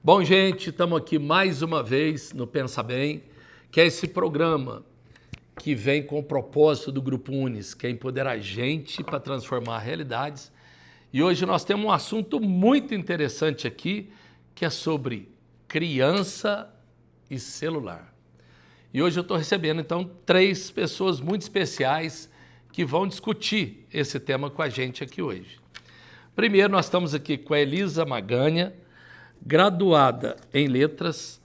Bom, gente, estamos aqui mais uma vez no Pensa Bem, que é esse programa que vem com o propósito do Grupo Unis, que é empoderar a gente para transformar realidades. E hoje nós temos um assunto muito interessante aqui, que é sobre criança e celular. E hoje eu estou recebendo, então, 3 pessoas muito especiais que vão discutir esse tema com a gente aqui hoje. Primeiro, nós estamos aqui com a Elisa Maganha, graduada em Letras,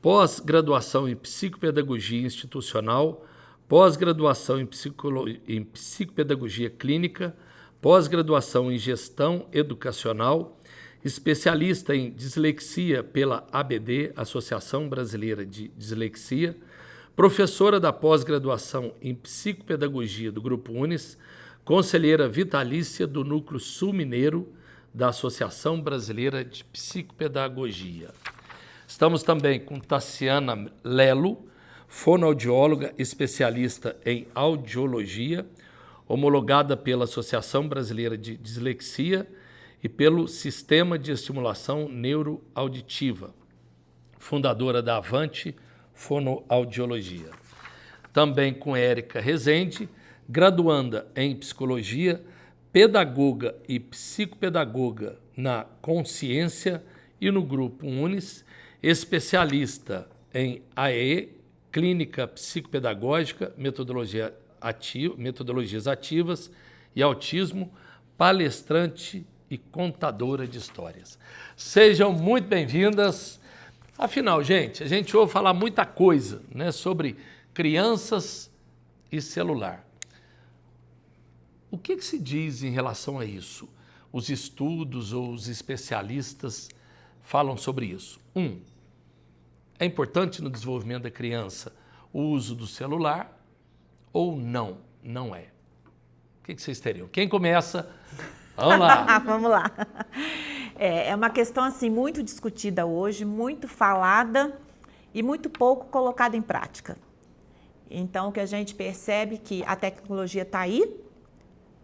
pós-graduação em Psicopedagogia Institucional, pós-graduação em Psicopedagogia Clínica, pós-graduação em Gestão Educacional, especialista em Dislexia pela ABD, Associação Brasileira de Dislexia, professora da pós-graduação em Psicopedagogia do Grupo Unis, conselheira vitalícia do Núcleo Sul Mineiro, da Associação Brasileira de Psicopedagogia. Estamos também com Tassiana Lelo, fonoaudióloga especialista em audiologia, homologada pela Associação Brasileira de Dislexia e pelo Sistema de Estimulação Neuroauditiva, fundadora da Avante Fonoaudiologia. Também com Érica Rezende, graduanda em Psicologia, pedagoga e psicopedagoga na Consciência e no Grupo Unis, especialista em AE, Clínica Psicopedagógica, metodologias ativas e autismo, palestrante e contadora de histórias. Sejam muito bem-vindas. Afinal, gente, a gente ouve falar muita coisa, né, sobre crianças e celular. O que se diz em relação a isso? Os estudos ou os especialistas falam sobre isso. É importante no desenvolvimento da criança o uso do celular ou não? Não é. O que vocês teriam? Quem começa? Vamos lá. Vamos lá. É uma questão assim muito discutida hoje, muito falada e muito pouco colocada em prática. Então, o que a gente percebe é que a tecnologia está aí,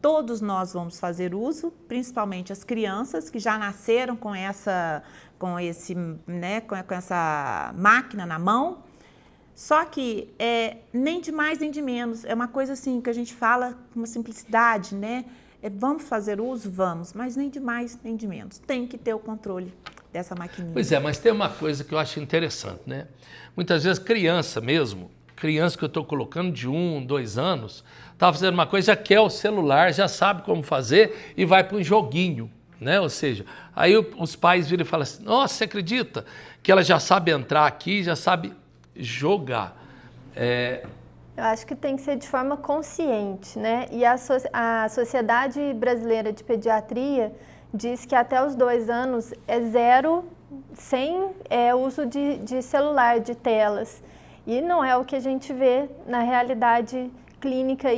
todos nós vamos fazer uso, principalmente as crianças que já nasceram com essa máquina na mão. Só que nem de mais nem de menos, é uma coisa assim que a gente fala com uma simplicidade, né? Vamos fazer uso? Vamos, mas nem de mais nem de menos. Tem que ter o controle dessa maquininha. Pois é, mas tem uma coisa que eu acho interessante, né? Muitas vezes criança que eu estou colocando de 1, 2 anos, está fazendo uma coisa, já quer o celular, já sabe como fazer e vai para um joguinho, né? Ou seja, aí os pais viram e falam assim, nossa, você acredita que ela já sabe entrar aqui, já sabe jogar? Eu acho que tem que ser de forma consciente, né? E a Sociedade Brasileira de Pediatria diz que até os 2 anos é zero sem uso de celular, de telas. E não é o que a gente vê na realidade clínica.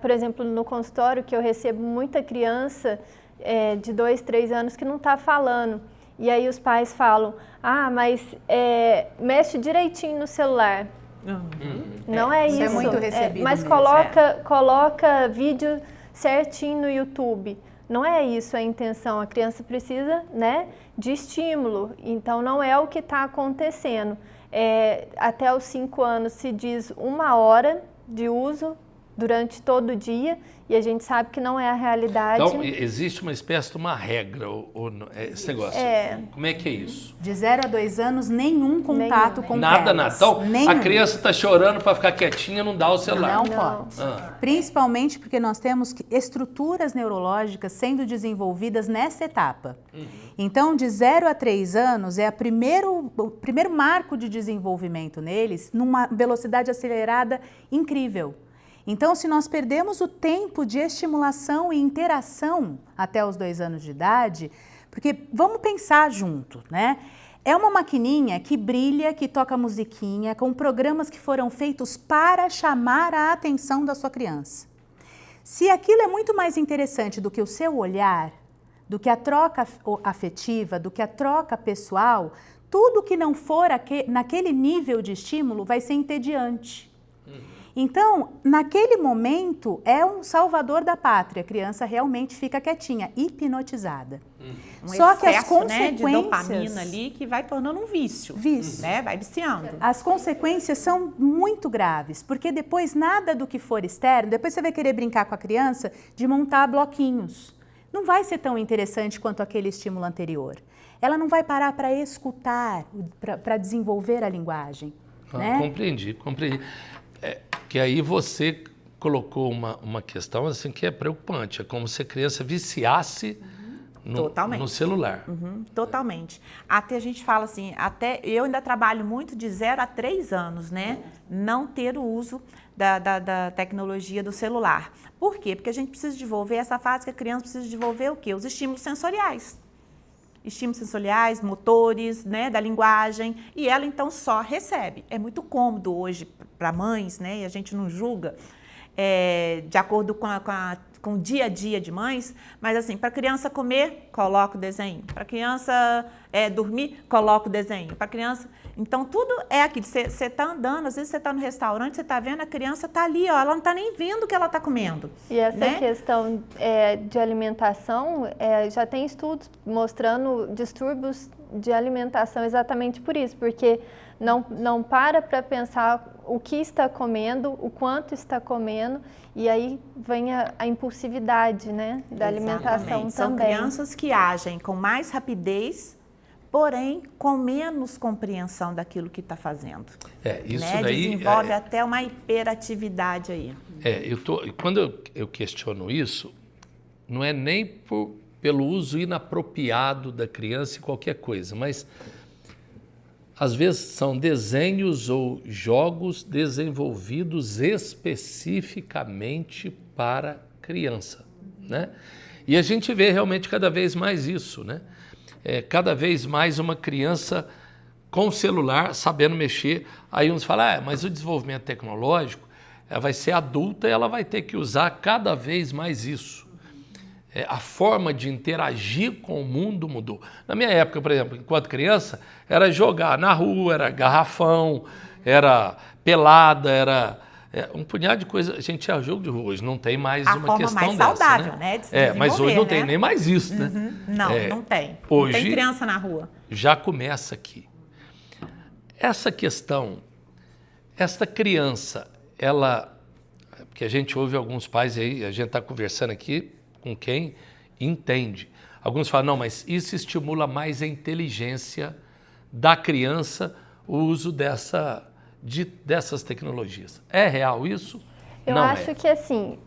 Por exemplo, no consultório, que eu recebo muita criança de 2, 3 anos que não está falando. E aí os pais falam, mas mexe direitinho no celular. Não é isso. É muito recebido mas mesmo, coloca vídeo certinho no YouTube. Não é isso a intenção. A criança precisa, né, de estímulo. Então, não é o que está acontecendo. Até os 5 anos se diz 1 hora de uso durante todo o dia, e a gente sabe que não é a realidade. Então, existe uma espécie de uma regra, esse negócio. Como é que é isso? De 0 a 2 anos, nenhum contato com nada. telas. Então, nenhum. A criança está chorando para ficar quietinha, não dá o celular. Não pode. Principalmente porque nós temos estruturas neurológicas sendo desenvolvidas nessa etapa. Então, de 0 a 3 anos é o primeiro marco de desenvolvimento neles, numa velocidade acelerada incrível. Então, se nós perdemos o tempo de estimulação e interação até os 2 anos de idade, porque vamos pensar junto, né? É uma maquininha que brilha, que toca musiquinha, com programas que foram feitos para chamar a atenção da sua criança. Se aquilo é muito mais interessante do que o seu olhar, do que a troca afetiva, do que a troca pessoal, tudo que não for naquele nível de estímulo vai ser entediante. Então, naquele momento, é um salvador da pátria. A criança realmente fica quietinha, hipnotizada. Só que as consequências, né, de dopamina ali que vai tornando um vício. Né? Vai viciando. As consequências são muito graves, porque depois nada do que for externo, depois você vai querer brincar com a criança de montar bloquinhos. Não vai ser tão interessante quanto aquele estímulo anterior. Ela não vai parar para escutar, para desenvolver a linguagem. Né? Compreendi. Que aí você colocou uma questão assim que é preocupante. É como se a criança viciasse no celular. Totalmente. Até a gente fala assim, até eu ainda trabalho muito de 0 a 3 anos, né? Não ter o uso da tecnologia do celular. Por quê? Porque a gente precisa desenvolver essa fase que a criança precisa desenvolver o quê? Os estímulos sensoriais. Estímulos sensoriais, motores, né, da linguagem, e ela então só recebe. É muito cômodo hoje para mães, né, e a gente não julga, de acordo com o dia a dia de mães, mas assim, para a criança comer, coloca o desenho. Para a criança dormir, coloca o desenho. Para a criança... Então, tudo é aquilo. Você está andando, às vezes você está no restaurante, você está vendo, a criança está ali, ó, ela não está nem vendo o que ela está comendo. E essa né? questão de alimentação, já tem estudos mostrando distúrbios de alimentação exatamente por isso, porque não para pensar o que está comendo, o quanto está comendo, e aí vem a impulsividade, né, da alimentação também. São crianças que agem com mais rapidez, porém com menos compreensão daquilo que está fazendo. Isso né? daí... Desenvolve até uma hiperatividade aí. Quando eu questiono isso, não é nem pelo uso inapropriado da criança em qualquer coisa, mas às vezes são desenhos ou jogos desenvolvidos especificamente para criança, né? E a gente vê realmente cada vez mais isso, né? Cada vez mais uma criança com celular, sabendo mexer. Aí uns falam, mas o desenvolvimento tecnológico vai ser adulta e ela vai ter que usar cada vez mais isso. A forma de interagir com o mundo mudou. Na minha época, por exemplo, enquanto criança, era jogar na rua, era garrafão, era pelada, era um punhado de coisa. A gente tinha jogo de rua, hoje não tem mais uma questão mais dessa, saudável, né? De mas hoje não tem né? nem mais isso, né? Não tem. Hoje, não tem criança na rua. Já começa aqui. Essa questão, esta criança, porque a gente ouve alguns pais aí, a gente está conversando aqui com quem entende. Alguns falam, não, mas isso estimula mais a inteligência da criança, o uso dessas tecnologias. É real isso? Eu acho que assim,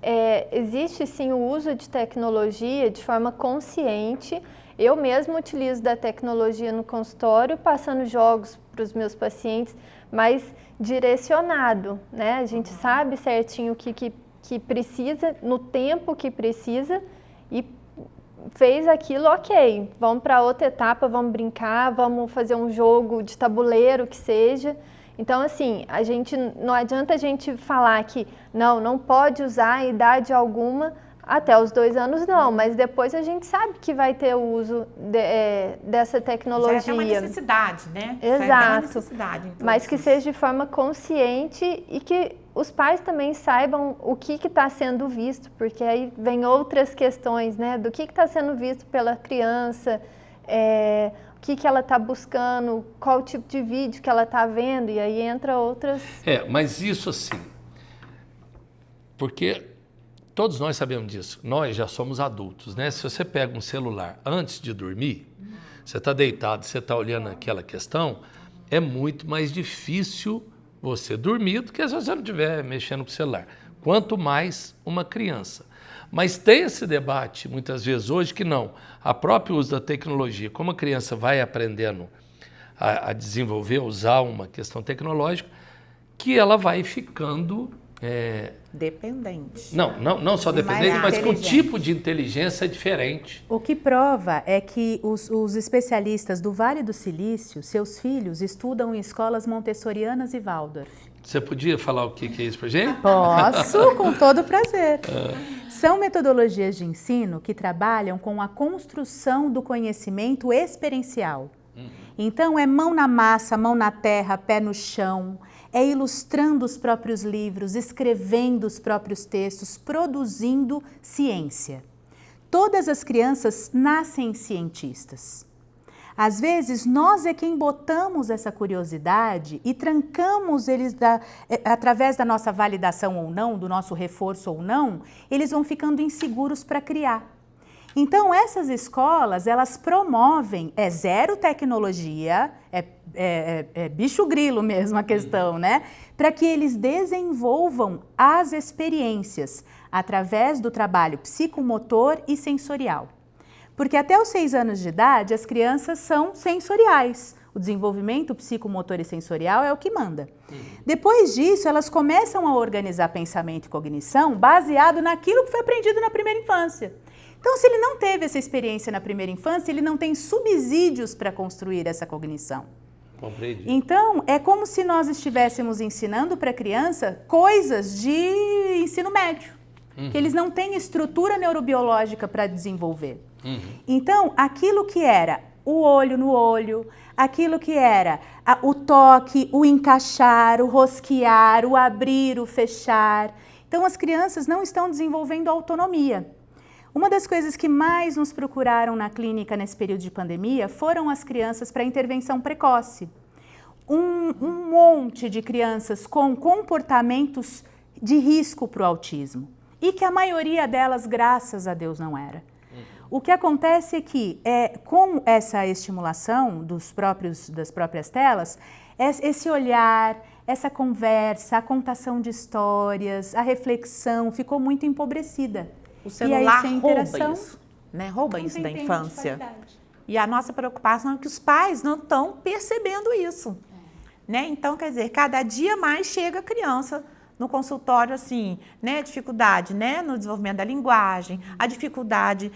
existe sim o uso de tecnologia de forma consciente. Eu mesma utilizo da tecnologia no consultório, passando jogos para os meus pacientes, mas direcionado, né? A gente sabe certinho o que precisa, no tempo que precisa, e fez aquilo, ok, vamos para outra etapa, vamos brincar, vamos fazer um jogo de tabuleiro, que seja. Então, assim, não adianta a gente falar que não pode usar em idade alguma, até os 2 anos não, mas depois a gente sabe que vai ter o uso dessa tecnologia. Já é uma necessidade, né? Exato, já é uma necessidade, mas que seja de forma consciente e que os pais também saibam o que está sendo visto, porque aí vem outras questões, né? Do que está sendo visto pela criança, o que ela está buscando, qual tipo de vídeo que ela está vendo, e aí entra outras... Mas isso assim, porque todos nós sabemos disso, nós já somos adultos, né? Se você pega um celular antes de dormir, você está deitado, você está olhando aquela questão, é muito mais difícil você dormir do que se você não estiver mexendo com o celular. Quanto mais uma criança. Mas tem esse debate, muitas vezes, hoje, que não. A próprio uso da tecnologia, como a criança vai aprendendo a desenvolver, usar uma questão tecnológica, que ela vai ficando... dependente. Não só dependente, mas com o tipo de inteligência diferente. O que prova é que os especialistas do Vale do Silício, seus filhos, estudam em escolas montessorianas e Waldorf. Você podia falar o que é isso pra gente? Posso, com todo prazer. São metodologias de ensino que trabalham com a construção do conhecimento experiencial. Então, é mão na massa, mão na terra, pé no chão. é ilustrando os próprios livros, escrevendo os próprios textos, produzindo ciência. Todas as crianças nascem cientistas. Às vezes, nós é quem botamos essa curiosidade e trancamos eles através da nossa validação ou não, do nosso reforço ou não, eles vão ficando inseguros para criar. Então, essas escolas, elas promovem, zero tecnologia, bicho grilo mesmo a questão, né? Para que eles desenvolvam as experiências através do trabalho psicomotor e sensorial. Porque até os 6 anos de idade, as crianças são sensoriais. O desenvolvimento psicomotor e sensorial é o que manda. Depois disso, elas começam a organizar pensamento e cognição baseado naquilo que foi aprendido na primeira infância. Então, se ele não teve essa experiência na primeira infância, ele não tem subsídios para construir essa cognição. Compreendi. Então, é como se nós estivéssemos ensinando para a criança coisas de ensino médio, que eles não têm estrutura neurobiológica para desenvolver. Então, aquilo que era o olho no olho, aquilo que era o toque, o encaixar, o rosquear, o abrir, o fechar. Então, as crianças não estão desenvolvendo autonomia. Uma das coisas que mais nos procuraram na clínica nesse período de pandemia foram as crianças para intervenção precoce. Um monte de crianças com comportamentos de risco para o autismo. E que a maioria delas, graças a Deus, não era. O que acontece é que, com essa estimulação das próprias telas, esse olhar, essa conversa, a contação de histórias, a reflexão ficou muito empobrecida. O celular rouba isso, né? Rouba isso da infância. E a nossa preocupação é que os pais não estão percebendo isso. Né? Então, quer dizer, cada dia mais chega a criança no consultório, assim, né, dificuldade, né, no desenvolvimento da linguagem, a dificuldade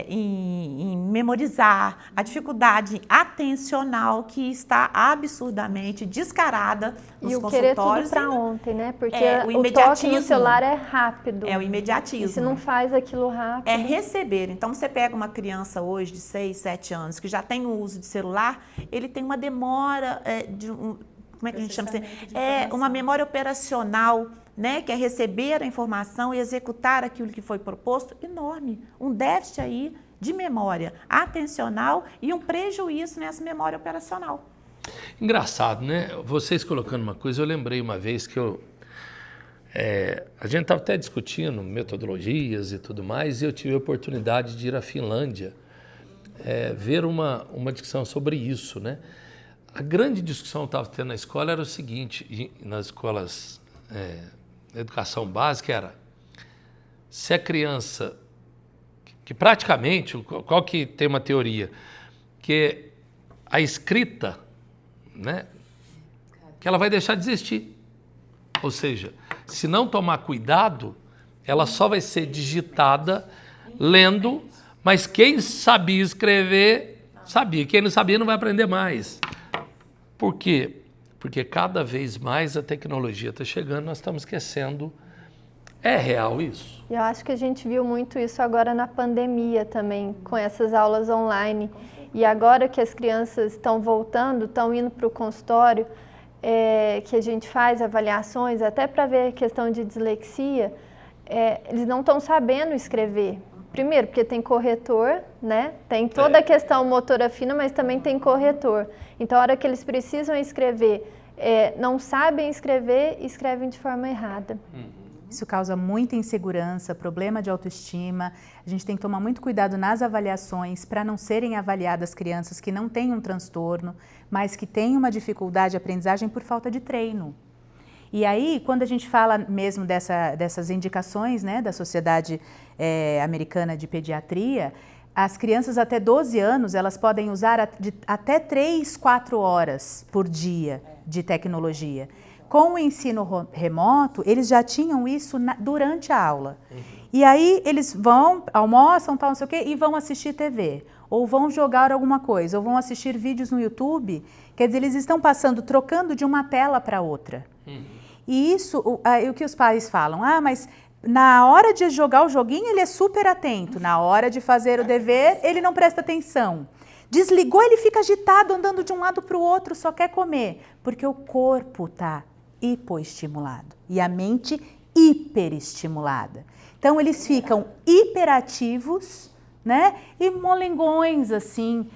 em memorizar, a dificuldade atencional que está absurdamente descarada nos consultórios. E o querer tudo para ontem, né? Porque o toque no celular é rápido. É o imediatismo. E se não faz aquilo rápido... É receber. Então, você pega uma criança hoje de 6, 7 anos que já tem o uso de celular, ele tem uma demora como é que a gente chama assim? Uma memória operacional, né, que é receber a informação e executar aquilo que foi proposto, enorme. Um déficit aí de memória atencional e um prejuízo nessa memória operacional. Engraçado, né? Vocês colocando uma coisa, eu lembrei uma vez que a gente estava até discutindo metodologias e tudo mais, e eu tive a oportunidade de ir à Finlândia ver uma discussão sobre isso, né? A grande discussão que estava tendo na escola era o seguinte, nas escolas de educação básica, era se a criança, que praticamente, qual que tem uma teoria, que a escrita, né, que ela vai deixar de existir. Ou seja, se não tomar cuidado, ela só vai ser digitada lendo, mas quem sabia escrever, sabia. Quem não sabia não vai aprender mais. Por quê? Porque cada vez mais a tecnologia está chegando, nós estamos esquecendo. É real isso? Eu acho que a gente viu muito isso agora na pandemia também, com essas aulas online. E agora que as crianças estão voltando, estão indo para o consultório, que a gente faz avaliações, até para ver a questão de dislexia, eles não estão sabendo escrever. Primeiro, porque tem corretor, né? Tem toda a questão motora fina, mas também tem corretor. Então, a hora que eles precisam escrever, não sabem escrever, escrevem de forma errada. Isso causa muita insegurança, problema de autoestima. A gente tem que tomar muito cuidado nas avaliações para não serem avaliadas crianças que não têm um transtorno, mas que têm uma dificuldade de aprendizagem por falta de treino. E aí, quando a gente fala mesmo dessas indicações, né, da Sociedade Americana de Pediatria, as crianças até 12 anos, elas podem usar até 3, 4 horas por dia de tecnologia. Com o ensino remoto, eles já tinham isso durante a aula. E aí, eles almoçam, tal, não sei o quê, e vão assistir TV. Ou vão jogar alguma coisa, ou vão assistir vídeos no YouTube. Quer dizer, eles estão trocando de uma tela para outra. E isso, o que os pais falam, mas na hora de jogar o joguinho ele é super atento, na hora de fazer o dever ele não presta atenção. Desligou, ele fica agitado, andando de um lado para o outro, só quer comer, porque o corpo está hipoestimulado e a mente hiperestimulada. Então, eles ficam hiperativos, né? E molengões, assim,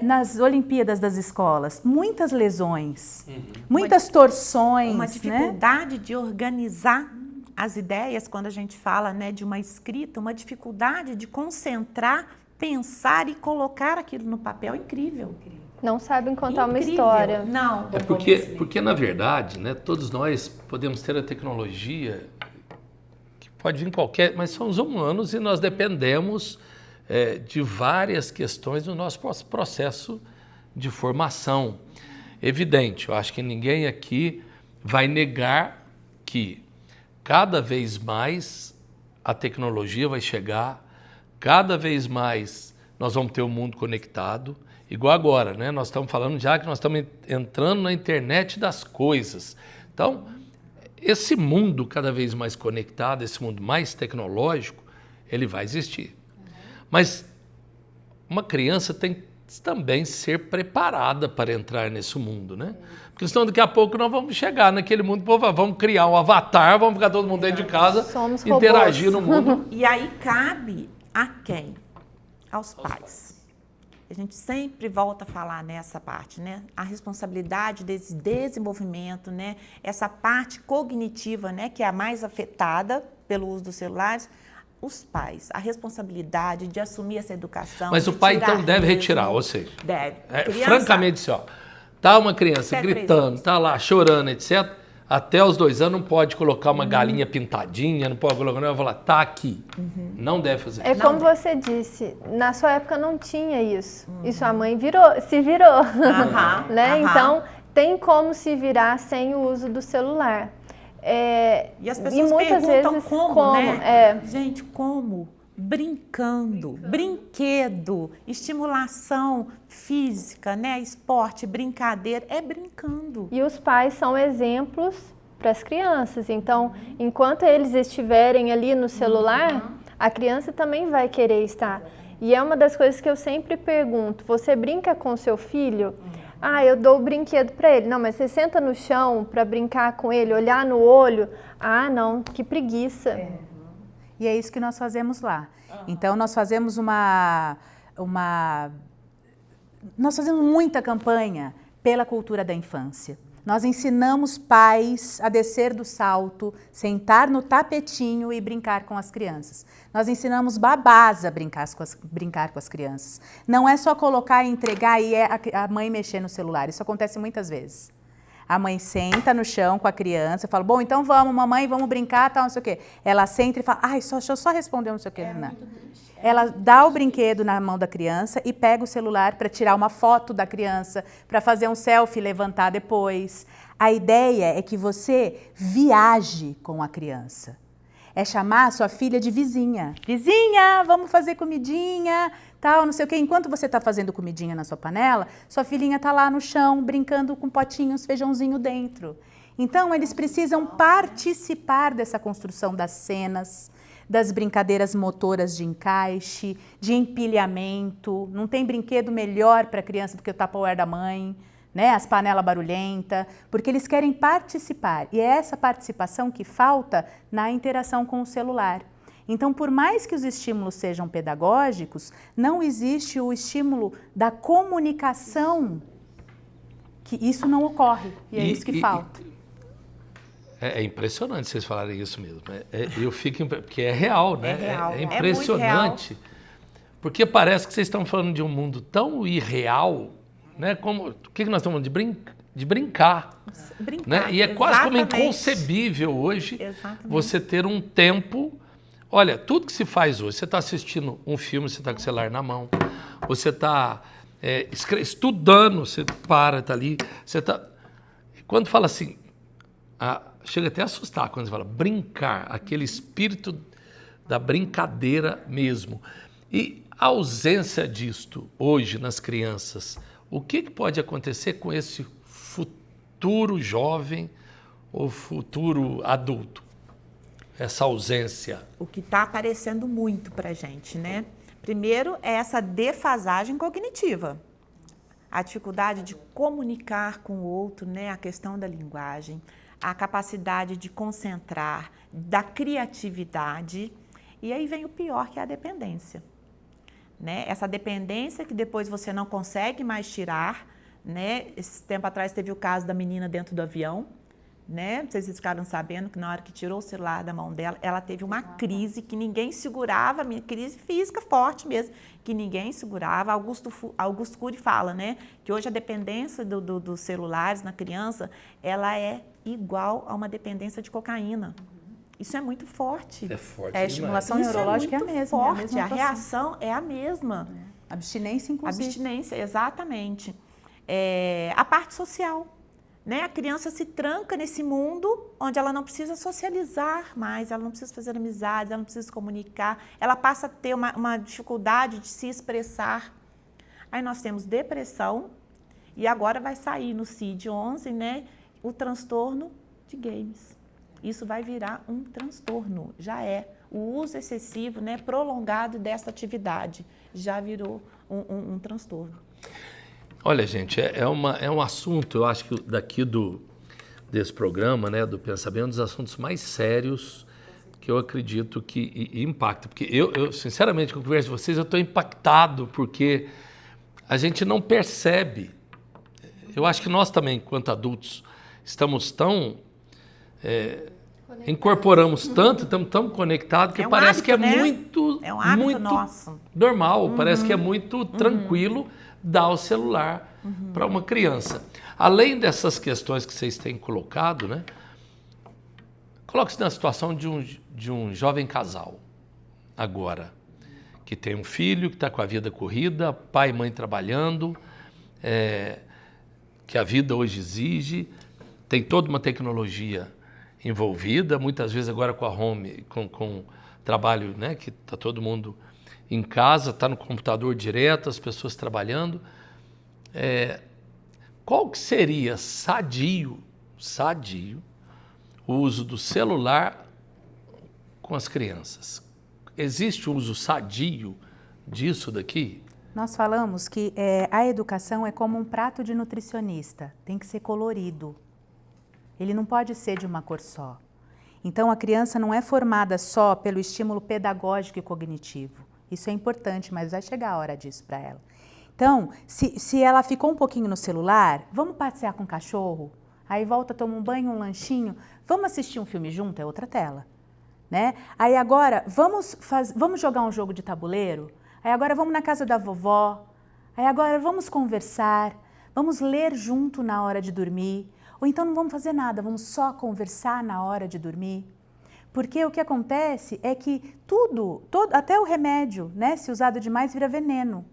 nas Olimpíadas das escolas. Muitas lesões, muitas torções. Uma dificuldade, né, de organizar as ideias, quando a gente fala, né, de uma escrita, uma dificuldade de concentrar, pensar e colocar aquilo no papel. Incrível. Não sabem contar uma Incrível. história. Não. Porque na verdade, né, todos nós podemos ter a tecnologia, que pode vir qualquer, mas somos humanos e nós dependemos de várias questões do nosso processo de formação. Evidente, eu acho que ninguém aqui vai negar que cada vez mais a tecnologia vai chegar, cada vez mais nós vamos ter o mundo conectado, igual agora, né? Nós estamos falando já que nós estamos entrando na internet das coisas. Então, esse mundo cada vez mais conectado, esse mundo mais tecnológico, ele vai existir. Mas uma criança tem que também ser preparada para entrar nesse mundo, né? Porque senão daqui a pouco nós vamos chegar naquele mundo, vamos criar um avatar, vamos ficar todo mundo dentro de casa, Somos interagir robôs. no mundo. E aí cabe a quem? Aos pais. A gente sempre volta a falar nessa parte, né? A responsabilidade desse desenvolvimento, né? Essa parte cognitiva, né? Que é a mais afetada pelo uso dos celulares. Os pais, a responsabilidade de assumir essa educação. Mas o pai então deve retirar, ou seja, deve. francamente, assim, ó, tá uma criança Até 3 gritando, anos. tá lá chorando, etc. Até os 2 anos não pode colocar uma galinha pintadinha, não pode colocar, não vai falar, tá aqui. Não deve fazer É isso. como você disse, na sua época não tinha isso. E sua mãe se virou. Aham, Né? aham. Então, tem como se virar sem o uso do celular. E as pessoas muitas perguntam vezes como, né? É. Gente, como? Brincando, brinquedo, estimulação física, né? Esporte, brincadeira, é brincando. E os pais são exemplos para as crianças. Então, enquanto eles estiverem ali no celular, a criança também vai querer estar. E é uma das coisas que eu sempre pergunto: você brinca com seu filho? Ah, eu dou o brinquedo para ele. Não, mas você senta no chão para brincar com ele, olhar no olho? Ah, não, que preguiça. E é isso que nós fazemos lá. Então, nós fazemos nós fazemos muita campanha pela cultura da infância. Nós ensinamos pais a descer do salto, sentar no tapetinho e brincar com as crianças. Nós ensinamos babás a brincar com as crianças. Não é só colocar e entregar e a mãe mexer no celular. Isso acontece muitas vezes. A mãe senta no chão com a criança, fala, bom, então vamos, mamãe, vamos brincar, tal, não sei o quê. Ela senta e fala, ai, deixa eu só responder, não sei o quê. Não. Ela dá o brinquedo na mão da criança e pega o celular para tirar uma foto da criança, para fazer um selfie e levantar depois. A ideia é que você viaje com a criança. É chamar a sua filha de vizinha. Vizinha, vamos fazer comidinha, tal, não sei o quê. Enquanto você está fazendo comidinha na sua panela, sua filhinha está lá no chão, brincando com potinhos, feijãozinho dentro. Então, eles precisam participar dessa construção das cenas, das brincadeiras motoras de encaixe, de empilhamento. Não tem brinquedo melhor para a criança do que o Tupperware da mãe, né? As panelas barulhentas, porque eles querem participar. E é essa participação que falta na interação com o celular. Então, por mais que os estímulos sejam pedagógicos, não existe o estímulo da comunicação, que isso não ocorre, e é isso que falta. É impressionante vocês falarem isso mesmo. Eu fico, porque é real, né? É real. É impressionante. Porque parece que vocês estão falando de um mundo tão irreal, né? Como, o que nós estamos falando? De brincar. Né? E é quase como inconcebível hoje você ter um tempo. Olha, tudo que se faz hoje, você está assistindo um filme, você está com o celular na mão, você está estudando, você está ali, você está. Quando fala assim, chega até a assustar quando você fala brincar, aquele espírito da brincadeira mesmo. E a ausência disto hoje nas crianças, o que pode acontecer com esse futuro jovem ou futuro adulto? Essa ausência. O que está aparecendo muito para a gente, né? Primeiro é essa defasagem cognitiva. A dificuldade de comunicar com o outro, né? A questão da linguagem. a capacidade de concentrar, da criatividade. E aí vem o pior, que é a dependência. Né? Essa dependência que depois você não consegue mais tirar. Né? Esse tempo atrás teve o caso da menina dentro do avião. Né? Vocês ficaram sabendo que na hora que tirou o celular da mão dela, ela teve uma crise que ninguém segurava, crise física forte mesmo, que ninguém segurava. Augusto Cury fala, né, que hoje a dependência dos celulares na criança, ela é igual a uma dependência de cocaína. Isso é muito forte. É forte. A estimulação neurológica é a mesma. Forte. A reação é a mesma. Abstinência, inclusive. Abstinência, exatamente. A parte social. Né? A criança se tranca nesse mundo onde ela não precisa socializar mais, ela não precisa fazer amizades, ela não precisa se comunicar, ela passa a ter uma dificuldade de se expressar. Aí nós temos depressão e agora vai sair no CID-11, né, o transtorno de games. Isso vai virar um transtorno, já é. O uso excessivo, né, prolongado dessa atividade já virou um transtorno. Olha, gente, é um assunto, eu acho que daqui desse programa, né, do Pensamento, dos assuntos mais sérios que eu acredito que impacta. Porque eu sinceramente, quando eu converso com vocês, eu estou impactado, porque a gente não percebe. Eu acho que nós também, enquanto adultos, estamos tão... incorporamos tanto, estamos tão conectados, que parece hábito, que é né? muito, é um hábito muito nosso. Normal, parece que é muito tranquilo dar o celular para uma criança. Além dessas questões que vocês têm colocado, né? Coloque-se na situação de um jovem casal, agora, que tem um filho, que está com a vida corrida, pai e mãe trabalhando, que a vida hoje exige, tem toda uma tecnologia envolvida, muitas vezes agora com a home, com trabalho, né, que está todo mundo em casa, está no computador direto, as pessoas trabalhando. Qual que seria sadio o uso do celular com as crianças? Existe um uso sadio disso daqui? Nós falamos que a educação é como um prato de nutricionista, tem que ser colorido. Ele não pode ser de uma cor só. Então, a criança não é formada só pelo estímulo pedagógico e cognitivo. Isso é importante, mas vai chegar a hora disso para ela. Então, se ela ficou um pouquinho no celular, vamos passear com o cachorro, aí volta, toma um banho, um lanchinho, vamos assistir um filme junto, é outra tela. Né? Aí agora, vamos jogar um jogo de tabuleiro, aí agora vamos na casa da vovó, aí agora vamos conversar, vamos ler junto na hora de dormir, ou então não vamos fazer nada, vamos só conversar na hora de dormir. Porque o que acontece é que até o remédio, né, se usado demais, vira veneno.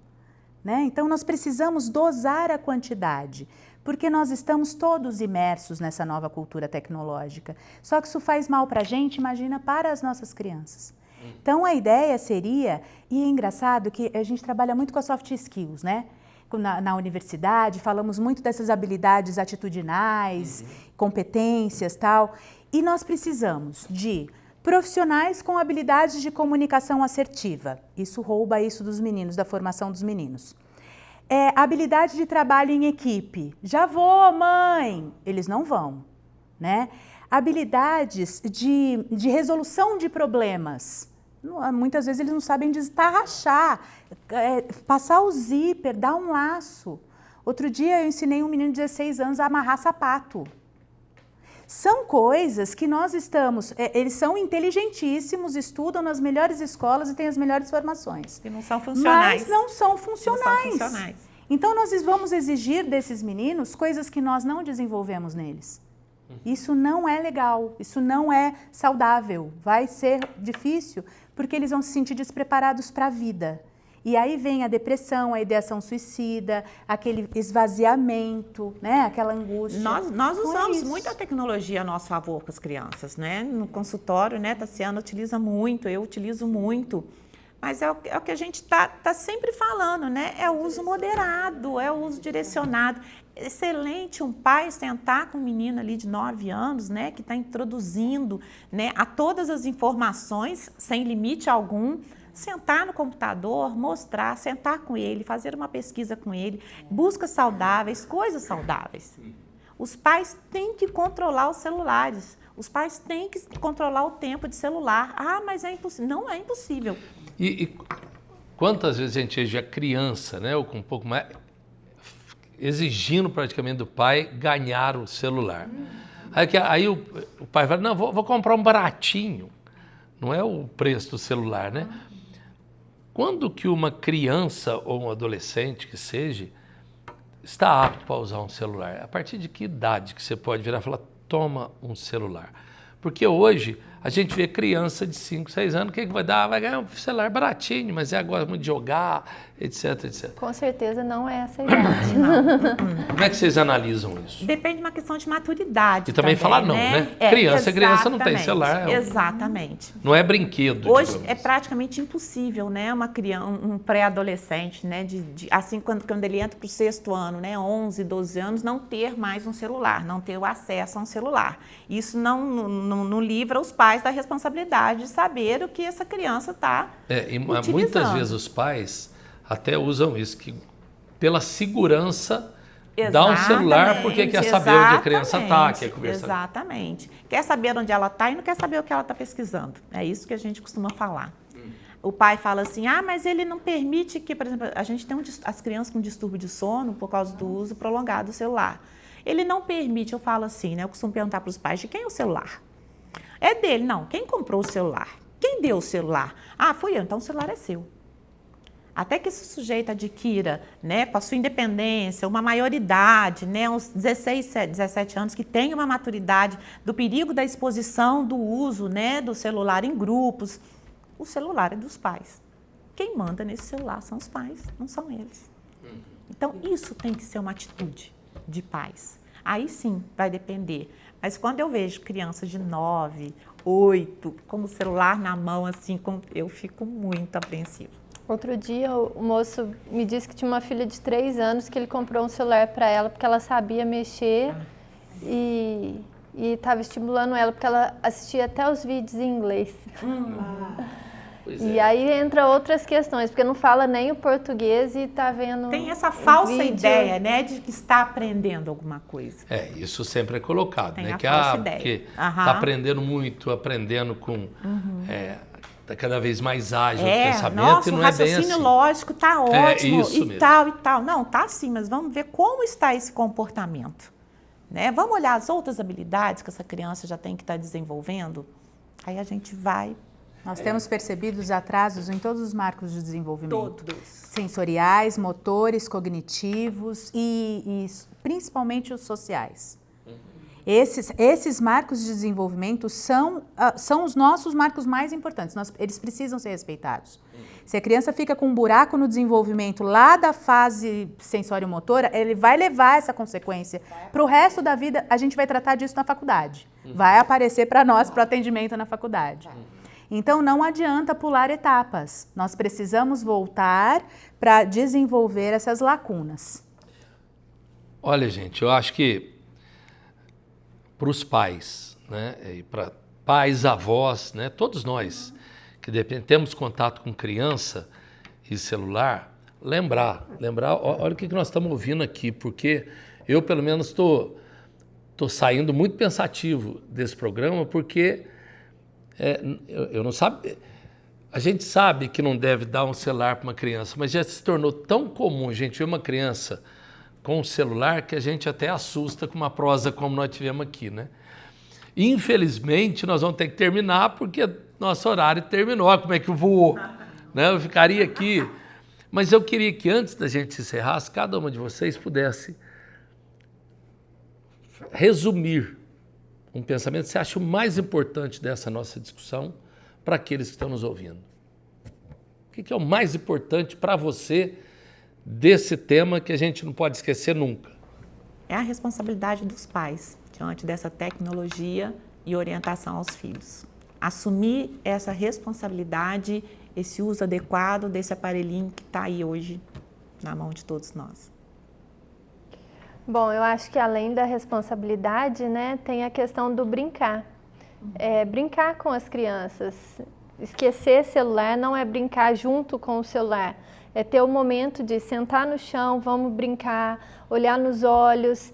Né? Então, nós precisamos dosar a quantidade, porque nós estamos todos imersos nessa nova cultura tecnológica. Só que isso faz mal para a gente, imagina para as nossas crianças. Então, a ideia seria, e é engraçado que a gente trabalha muito com as soft skills, né? Na universidade, falamos muito dessas habilidades atitudinais, competências, tal. E nós precisamos de profissionais com habilidades de comunicação assertiva. Isso rouba isso dos meninos, da formação dos meninos. Habilidade de trabalho em equipe. Já vou, mãe! Eles não vão, né? Habilidades de resolução de problemas. Muitas vezes eles não sabem destarrachar, passar o zíper, dar um laço. Outro dia eu ensinei um menino de 16 anos a amarrar sapato. São coisas que nós eles são inteligentíssimos, estudam nas melhores escolas e têm as melhores formações. E não são funcionais. Mas não são funcionais. Não são funcionais. Então nós vamos exigir desses meninos coisas que nós não desenvolvemos neles. Isso não é legal, isso não é saudável, vai ser difícil, porque eles vão se sentir despreparados para a vida. E aí vem a depressão, a ideação suicida, aquele esvaziamento, né? Aquela angústia. Nós usamos muito a tecnologia a nosso favor com as crianças, né? No consultório, né? Tassiana utiliza muito, eu utilizo muito. Mas é o que a gente tá sempre falando, né? É o uso moderado, é o uso direcionado. Excelente um pai sentar com um menino ali de 9 anos, né? Que está introduzindo, né, a todas as informações, sem limite algum. Sentar no computador, mostrar, sentar com ele, fazer uma pesquisa com ele, buscas saudáveis, coisas saudáveis. Os pais têm que controlar os celulares. Os pais têm que controlar o tempo de celular. Ah, mas é impossível. Não é impossível. E quantas vezes a gente já criança, né, ou com um pouco mais, exigindo praticamente do pai ganhar o celular. Aí o pai fala, não, vou comprar um baratinho. Não é o preço do celular, né? Quando que uma criança ou um adolescente que seja está apto para usar um celular? A partir de que idade que você pode virar e falar, toma um celular? Porque hoje a gente vê criança de 5, 6 anos, o que vai dar? Vai ganhar um celular baratinho, mas é agora muito de jogar, etc, etc. Com certeza não é essa idade. Como é que vocês analisam isso? Depende de uma questão de maturidade. E também falar não, né? Criança não tem celular. Exatamente. Não é brinquedo. Hoje digamos. é praticamente impossível, né? Uma criança, um pré-adolescente, né? Assim, quando ele entra para o 6º ano, né? 11, 12 anos, não ter mais um celular, não ter o acesso a um celular. Isso não livra os pais da responsabilidade de saber o que essa criança está utilizando. Muitas vezes os pais até usam isso, que pela segurança dá um celular porque quer saber onde a criança está, quer conversar. Exatamente. Quer saber onde ela está e não quer saber o que ela está pesquisando. É isso que a gente costuma falar. O pai fala assim, mas ele não permite que, por exemplo, a gente tem as crianças com distúrbio de sono por causa do uso prolongado do celular. Ele não permite, eu falo assim, né? Eu costumo perguntar para os pais, de quem é o celular? É dele, não. Quem comprou o celular? Quem deu o celular? Fui eu, então o celular é seu. Até que esse sujeito adquira, né, com a sua independência, uma maioridade, né, uns 16, 17 anos, que tenha uma maturidade do perigo da exposição, do uso, né, do celular em grupos, o celular é dos pais. Quem manda nesse celular são os pais, não são eles. Então, isso tem que ser uma atitude de pais. Aí sim, vai depender. Mas quando eu vejo crianças de 9, 8, com o celular na mão, assim, eu fico muito apreensiva. Outro dia, o moço me disse que tinha uma filha de 3 anos que ele comprou um celular para ela porque ela sabia mexer e estava estimulando ela porque ela assistia até os vídeos em inglês. E aí entra outras questões, porque não fala nem o português e está vendo. Tem essa falsa vídeo. Ideia, né, de que está aprendendo alguma coisa. Isso sempre é colocado, tem né? A falsa ideia. Porque está aprendendo muito, aprendendo com. Está cada vez mais ágil o pensamento, nossa, e não o é bem raciocínio assim. lógico está ótimo isso e mesmo. tal e tal. Não, tá assim, mas vamos ver como está esse comportamento. Né? Vamos olhar as outras habilidades que essa criança já tem que estar desenvolvendo. Aí a gente vai. Nós temos percebido os atrasos em todos os marcos de desenvolvimento. Todos. Sensoriais, motores, cognitivos e principalmente os sociais. Esses marcos de desenvolvimento são os nossos marcos mais importantes, eles precisam ser respeitados. Se a criança fica com um buraco no desenvolvimento lá da fase sensório-motora, ele vai levar essa consequência. Para o resto da vida, a gente vai tratar disso na faculdade. Vai aparecer para nós, para o atendimento na faculdade. Então, não adianta pular etapas. Nós precisamos voltar para desenvolver essas lacunas. Olha, gente, eu acho que para os pais, né, e para pais, avós, né, todos nós que temos contato com criança e celular, lembrar, olha o que nós estamos ouvindo aqui, porque eu, pelo menos, estou saindo muito pensativo desse programa, porque eu não sabe, a gente sabe que não deve dar um celular para uma criança, mas já se tornou tão comum a gente ver uma criança com o celular que a gente até assusta com uma prosa como nós tivemos aqui, né? Infelizmente, nós vamos ter que terminar porque nosso horário terminou. Olha como é que voou, né? Eu ficaria aqui. Mas eu queria que antes da gente encerrar, cada uma de vocês pudesse resumir um pensamento que você acha o mais importante dessa nossa discussão para aqueles que estão nos ouvindo. O que é o mais importante para você desse tema que a gente não pode esquecer nunca? É a responsabilidade dos pais diante dessa tecnologia e orientação aos filhos. Assumir essa responsabilidade, esse uso adequado desse aparelhinho que está aí hoje na mão de todos nós. Bom, eu acho que além da responsabilidade, né, tem a questão do brincar. Brincar com as crianças. Esquecer celular não é brincar junto com o celular. É ter o momento de sentar no chão, vamos brincar, olhar nos olhos,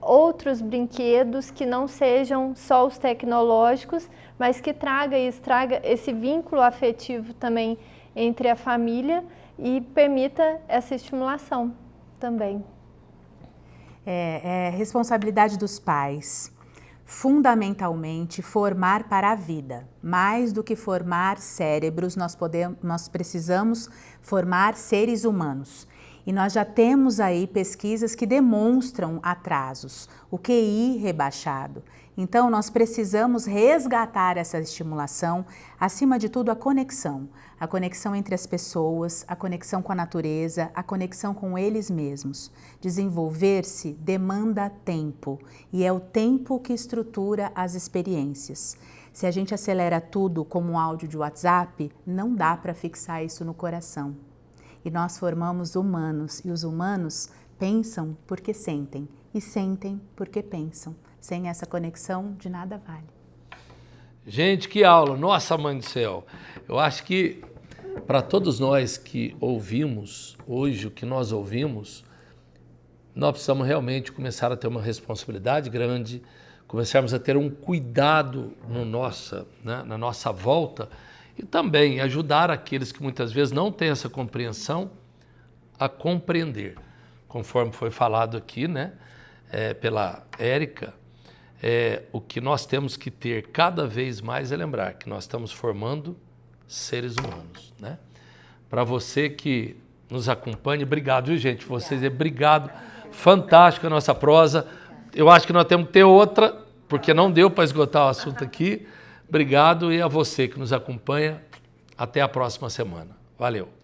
outros brinquedos que não sejam só os tecnológicos, mas que traga esse vínculo afetivo também entre a família e permita essa estimulação também. É responsabilidade dos pais, fundamentalmente, formar para a vida. Mais do que formar cérebros, nós precisamos formar seres humanos. E nós já temos aí pesquisas que demonstram atrasos, o QI rebaixado. Então, nós precisamos resgatar essa estimulação, acima de tudo, a conexão entre as pessoas, a conexão com a natureza, a conexão com eles mesmos. Desenvolver-se demanda tempo, e é o tempo que estrutura as experiências. Se a gente acelera tudo como um áudio de WhatsApp, não dá para fixar isso no coração. E nós formamos humanos, e os humanos pensam porque sentem, e sentem porque pensam. Sem essa conexão, de nada vale. Gente, que aula! Nossa, mãe do céu! Eu acho que para todos nós que ouvimos hoje o que nós ouvimos, nós precisamos realmente começar a ter uma responsabilidade grande, começarmos a ter um cuidado na nossa volta e também ajudar aqueles que muitas vezes não têm essa compreensão a compreender. Conforme foi falado aqui, pela Érica, o que nós temos que ter cada vez mais é lembrar que nós estamos formando seres humanos, Para você que nos acompanha, obrigado, viu, gente? Vocês, obrigado. Fantástico a nossa prosa. Eu acho que nós temos que ter outra, porque não deu para esgotar o assunto aqui. Obrigado, e a você que nos acompanha. Até a próxima semana. Valeu.